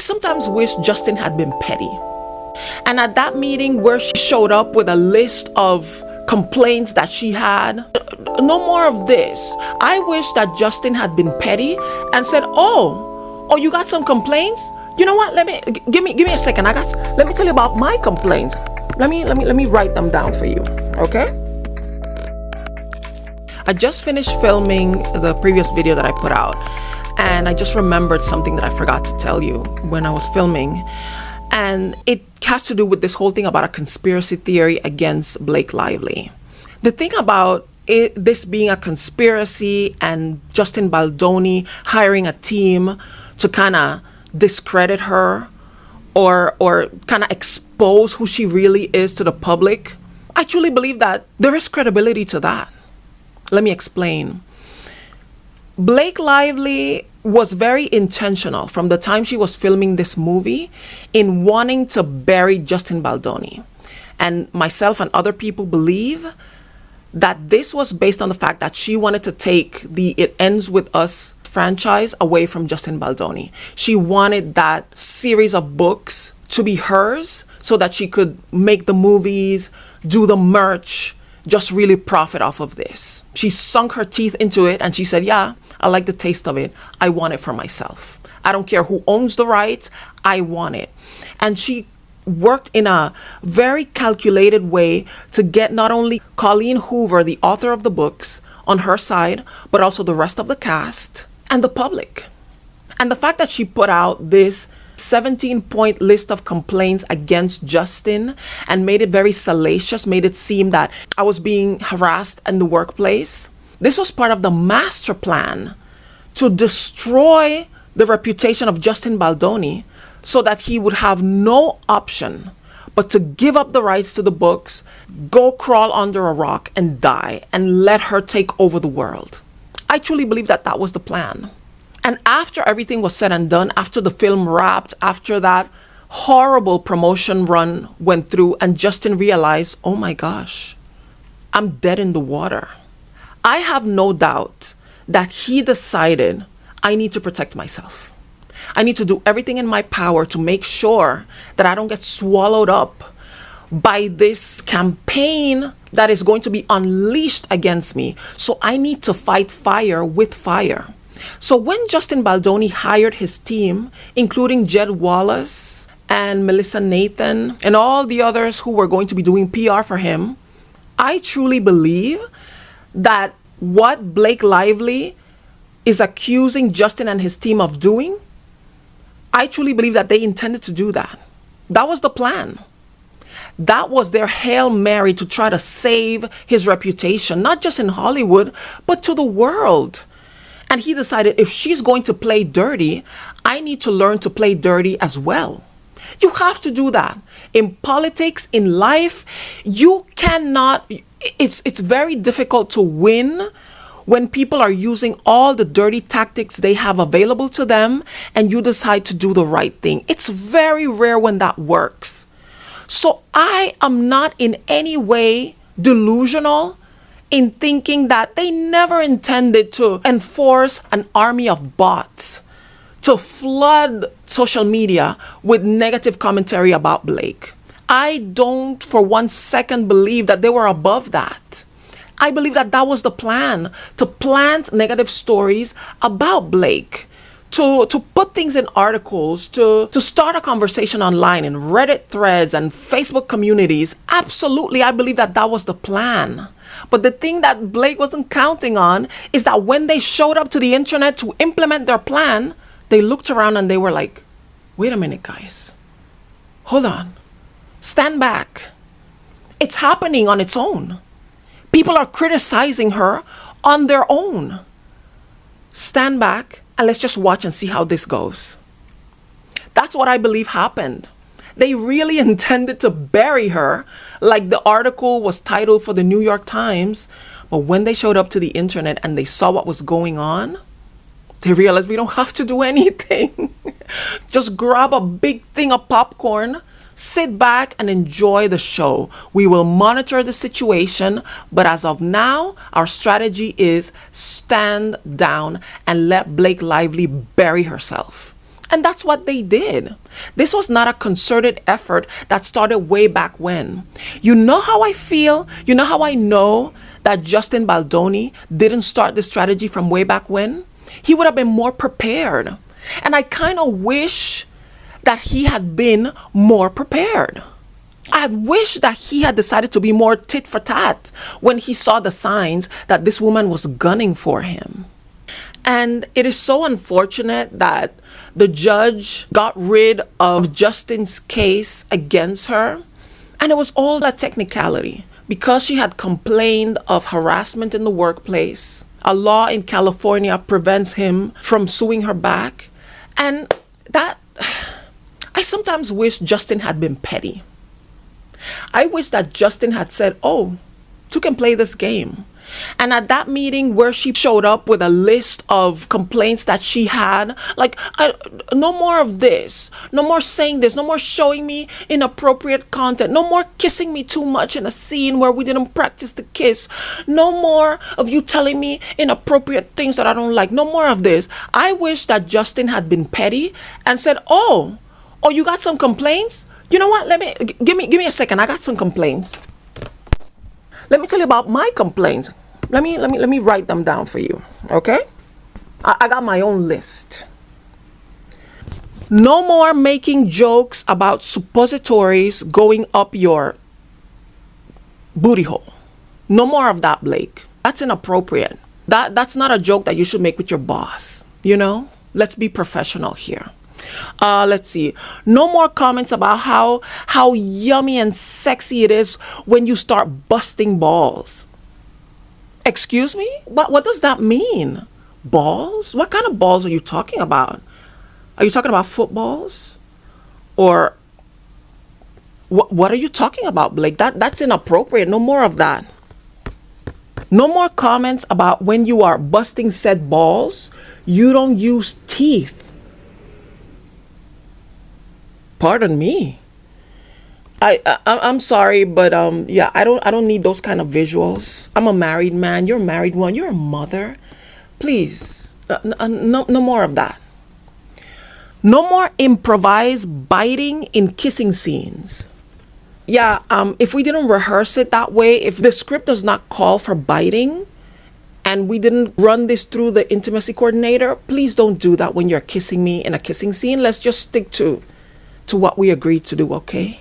sometimes wish Justin had been petty. And at that meeting where she showed up with a list of complaints that she had, no more of this. I wish that Justin had been petty and said, oh, you got some complaints? You know what? Give me a second. Let me tell you about my complaints. Let me write them down for you. Okay? I just finished filming the previous video that I put out, and I just remembered something that I forgot to tell you when I was filming. And it has to do with this whole thing about a conspiracy theory against Blake Lively. The thing about this being a conspiracy and Justin Baldoni hiring a team to kind of discredit her or kind of expose who she really is to the public, I truly believe that there is credibility to that. Let me explain. Blake Lively was very intentional from the time she was filming this movie in wanting to bury Justin Baldoni. And myself and other people believe that this was based on the fact that she wanted to take the It Ends With Us franchise away from Justin Baldoni. She wanted that series of books to be hers so that she could make the movies, do the merch, just really profit off of this. She sunk her teeth into it and she said, yeah, I like the taste of it. I want it for myself. I don't care who owns the rights. I want it. And she worked in a very calculated way to get not only Colleen Hoover, the author of the books, on her side, but also the rest of the cast and the public. And the fact that she put out this 17-point list of complaints against Justin and made it very salacious, made it seem that I was being harassed in the workplace. This was part of the master plan to destroy the reputation of Justin Baldoni so that he would have no option but to give up the rights to the books, go crawl under a rock and die and let her take over the world. I truly believe that that was the plan. And after everything was said and done, after the film wrapped, after that horrible promotion run went through and Justin realized, oh my gosh, I'm dead in the water. I have no doubt that he decided, I need to protect myself. I need to do everything in my power to make sure that I don't get swallowed up by this campaign that is going to be unleashed against me. So I need to fight fire with fire. So when Justin Baldoni hired his team, including Jed Wallace and Melissa Nathan and all the others who were going to be doing PR for him, I truly believe that what Blake Lively is accusing Justin and his team of doing, I truly believe that they intended to do that. That was the plan. That was their Hail Mary to try to save his reputation, not just in Hollywood, but to the world. And he decided, if she's going to play dirty, I need to learn to play dirty as well. You have to do that. In politics, in life, you cannot, it's very difficult to win when people are using all the dirty tactics they have available to them and you decide to do the right thing. It's very rare when that works. So I am not in any way delusional in thinking that they never intended to enforce an army of bots to flood social media with negative commentary about Blake. I don't for 1 second believe that they were above that. I believe that that was the plan, to plant negative stories about Blake, to put things in articles, to start a conversation online in Reddit threads and Facebook communities. Absolutely, I believe that that was the plan. But the thing that Blake wasn't counting on is that when they showed up to the internet to implement their plan, they looked around and they were like, wait a minute, guys. Hold on. Stand back. It's happening on its own. People are criticizing her on their own. Stand back and let's just watch and see how this goes. That's what I believe happened. They really intended to bury her, like the article was titled for the New York Times. But when they showed up to the internet and they saw what was going on, they realized we don't have to do anything. Just grab a big thing of popcorn, sit back and enjoy the show. We will monitor the situation, but as of now, our strategy is stand down and let Blake Lively bury herself. And that's what they did. This was not a concerted effort that started way back when. You know how I feel? You know how I know that Justin Baldoni didn't start this strategy from way back when? He would have been more prepared. And I kind of wish that he had been more prepared. I wish that he had decided to be more tit for tat when he saw the signs that this woman was gunning for him. And it is so unfortunate that the judge got rid of Justin's case against her. And it was all a technicality because she had complained of harassment in the workplace. A law in California prevents him from suing her back. And that, I sometimes wish Justin had been petty. I wish that Justin had said, oh, two can play this game. And at that meeting where she showed up with a list of complaints that she had, like, no more of this, no more saying this, no more showing me inappropriate content, no more kissing me too much in a scene where we didn't practice the kiss, no more of you telling me inappropriate things that I don't like, no more of this. I wish that Justin had been petty and said, oh, you got some complaints? You know what? Give me a second. I got some complaints. Let me tell you about my complaints. Let me write them down for you. Okay? I got my own list. No more making jokes about suppositories going up your booty hole. No more of that, Blake. That's inappropriate. That's not a joke that you should make with your boss. You know? Let's be professional here. Let's see. No more comments about how yummy and sexy it is when you start busting balls. Excuse me? What does that mean? Balls? What kind of balls are you talking about? Are you talking about footballs? Or what are you talking about, Blake? That's inappropriate. No more of that. No more comments about when you are busting said balls, you don't use teeth. Pardon me. I'm sorry, but yeah, I don't need those kind of visuals. I'm a married man. You're a married one. You're a mother. Please, no more of that. No more improvised biting in kissing scenes. Yeah, if we didn't rehearse it that way, if the script does not call for biting, and we didn't run this through the intimacy coordinator, please don't do that when you're kissing me in a kissing scene. Let's just stick to what we agreed to do, okay?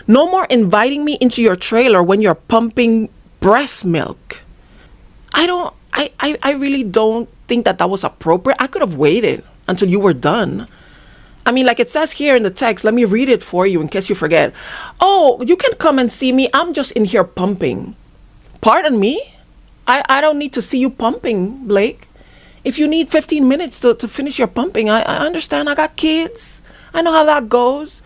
No more inviting me into your trailer when you're pumping breast milk. I really don't think that was appropriate. I could have waited until you were done. I mean, like it says here in the text, let me read it for you in case you forget. Oh, you can come and see me. I'm just in here pumping. Pardon me? I don't need to see you pumping, Blake. If you need 15 minutes to finish your pumping, I understand. I got kids. I know how that goes.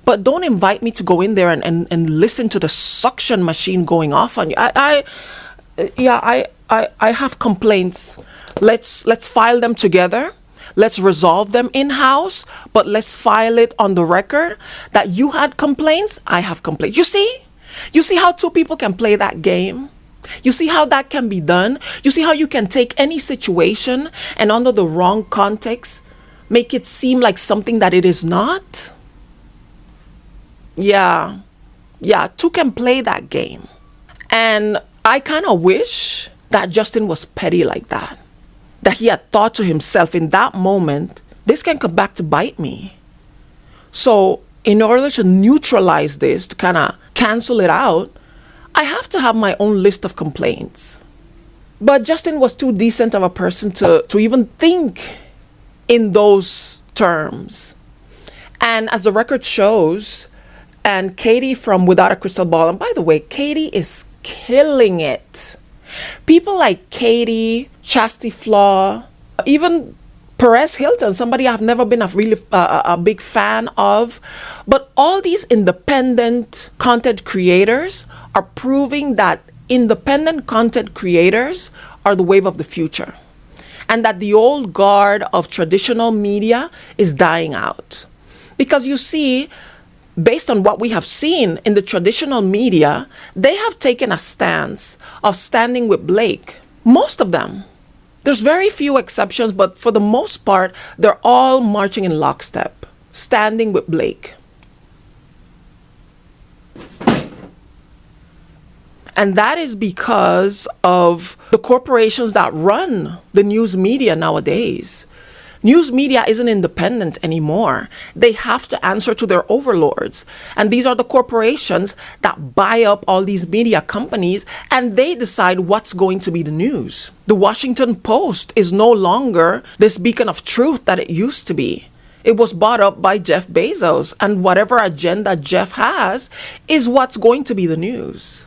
But don't invite me to go in there and listen to the suction machine going off on you. I have complaints. Let's file them together. Let's resolve them in-house, but let's file it on the record that you had complaints, I have complaints. You see how two people can play that game? You see how that can be done? You see how you can take any situation and under the wrong context, make it seem like something that it is not? Yeah, two can play that game. And I kind of wish that Justin was petty like that. That he had thought to himself in that moment, this can come back to bite me. So in order to neutralize this, to kind of cancel it out, I have to have my own list of complaints. But Justin was too decent of a person to even think in those terms. And as the record shows, and Katie from Without a Crystal Ball, and by the way, Katie is killing it. People like Katie, Chastity Flaw, even Perez Hilton, somebody I've never been a big fan of. But all these independent content creators are proving that independent content creators are the wave of the future. And that the old guard of traditional media is dying out. Because you see, based on what we have seen in the traditional media, they have taken a stance of standing with Blake. Most of them. There's very few exceptions, but for the most part, they're all marching in lockstep, standing with Blake. And that is because of the corporations that run the news media nowadays. News media isn't independent anymore. They have to answer to their overlords. And these are the corporations that buy up all these media companies, and they decide what's going to be the news. The Washington Post is no longer this beacon of truth that it used to be. It was bought up by Jeff Bezos, and whatever agenda Jeff has is what's going to be the news.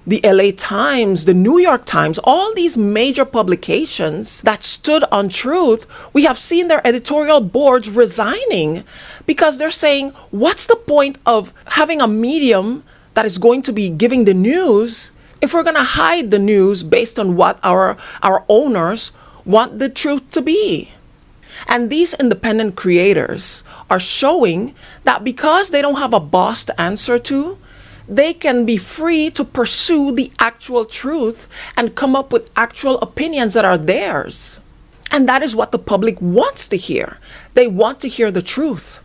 The LA Times, the New York Times, all these major publications that stood on truth, we have seen their editorial boards resigning because they're saying, what's the point of having a medium that is going to be giving the news if we're going to hide the news based on what our owners want the truth to be? And these independent creators are showing that because they don't have a boss to answer to, they can be free to pursue the actual truth and come up with actual opinions that are theirs. And that is what the public wants to hear. They want to hear the truth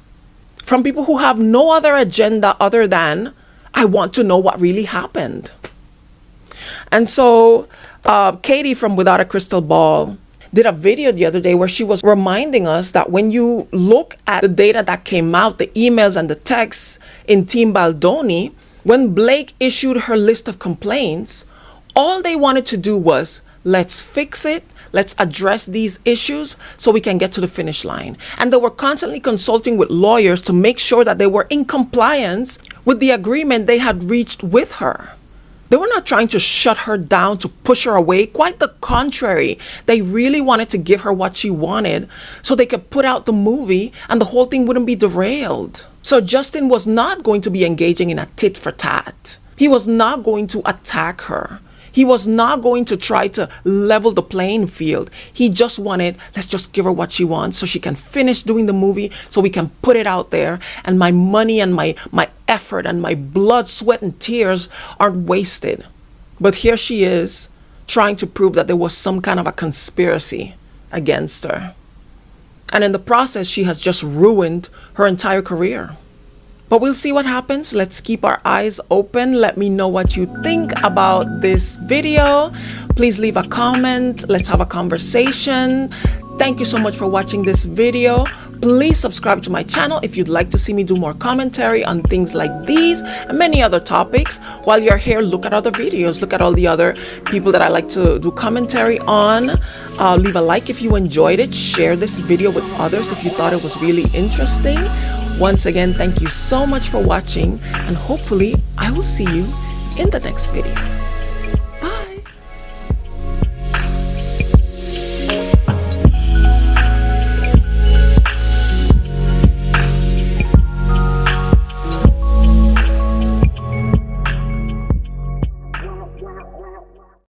from people who have no other agenda other than, I want to know what really happened. And so Katie from Without a Crystal Ball did a video the other day where she was reminding us that when you look at the data that came out, the emails and the texts in Team Baldoni, when Blake issued her list of complaints, all they wanted to do was, let's fix it, let's address these issues so we can get to the finish line. And they were constantly consulting with lawyers to make sure that they were in compliance with the agreement they had reached with her. They were not trying to shut her down, to push her away. Quite the contrary. They really wanted to give her what she wanted so they could put out the movie and the whole thing wouldn't be derailed. So Justin was not going to be engaging in a tit for tat. He was not going to attack her. He was not going to try to level the playing field. He just wanted, let's just give her what she wants so she can finish doing the movie so we can put it out there and my money and my effort and my blood, sweat, and tears aren't wasted. But here she is trying to prove that there was some kind of a conspiracy against her. And in the process, she has just ruined her entire career. But we'll see what happens. Let's keep our eyes open. Let me know what you think about this video. Please leave a comment. Let's have a conversation. Thank you so much for watching this video. Please subscribe to my channel if you'd like to see me do more commentary on things like these and many other topics. While you're here, look at other videos. Look at all the other people that I like to do commentary on. Leave a like if you enjoyed it. Share this video with others if you thought it was really interesting. Once again, thank you so much for watching, and hopefully I will see you in the next video.